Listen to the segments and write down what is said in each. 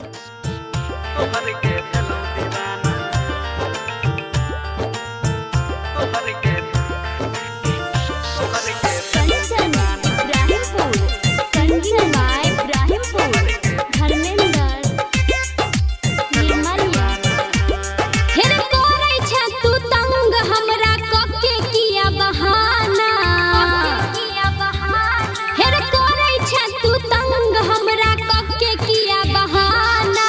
तोहर के भेलौ दीवाना तोहर के कंचन इब्राहिमपुर संगीत बाय इब्राहिमपुर धर्मेंद्र निर्मलिया हेर कोरै छ तू तंग हमरा कके किया बहाना हेर कोरै छ तू तंग हमरा कके किया बहाना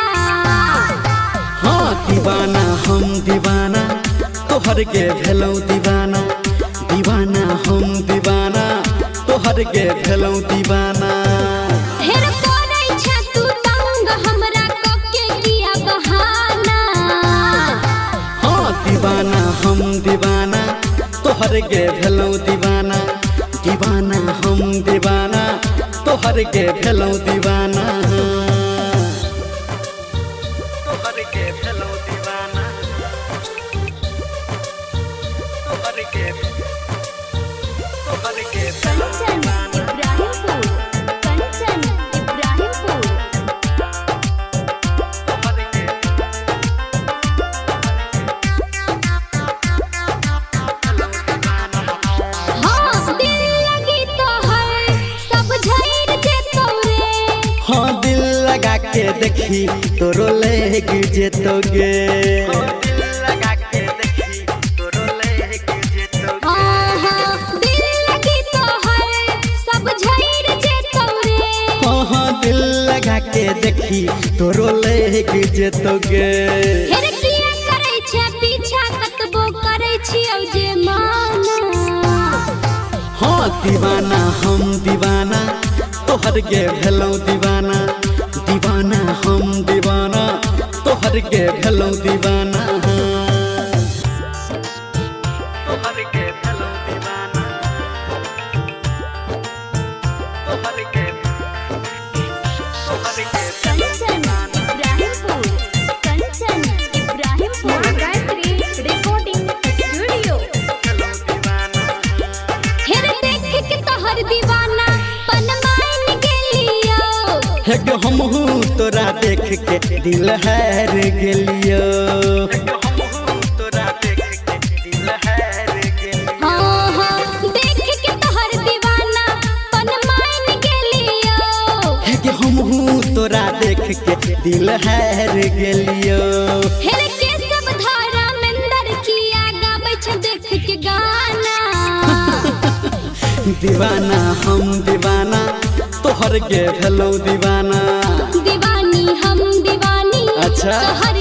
हाँ दीवाना हम दीवाना तोहर के भेलौ दीवाना दीवाना हम दीवाना तोहर के भेलौ दीवाना हेर कोरै छ तू तंग हमरा कके किया बहाना हाँ दीवाना हम दीवाना तोहर के भेलौ दीवाना दीवाना हम दीवाना तोहर के भेलौ दीवाना तोहर के भेलौ दीवाना तोहर के भेलौ कंचन इब्राहिमपुर कंचन इब्राहिमपुर तोहर के हाँ दिल लगी तो है सब झैर जेतौ रे हाँ दिल लगा के देखी तोरो लेग जेतोगे दिल लगा के देखी तोरो लेग जेतोगे हाँ दिल लगी तो है सब झैर जेतौ रे हाँ दिल लगा के देखी तोरो लेग जेतोगे हेर किया करै छै पीछा कतबो करै छियौ जे माना हाँ दीवाना हम दीवाना तोहर के भेलौ दीवाना दीवाना हम दीवाना तोहर के भेलौ दीवाना तोहर के भेलौ दीवाना तोहर के कंचन इब्राहिमपुर कंचन इब्राहिमपुर गायत्री रिकॉर्डिंग स्टूडियो हेर देख के तोहर दीवाना पन मान गेलियो हे गो हमहू तोरा देख के दिल हार गेलियो तोरा देख के दिल हार गेलियो हाँ हाँ देख के तोहर दीवाना पन मान गेलियो हे गो हमहू तोरा देख के दिल हार गेलियो हेर के सब धारा मंदर किया गाबै छ देख के गाना दीवाना हम दीवाना तोहर के भेलौ दीवाना दीवानी हम दीवानी अच्छा। तोहर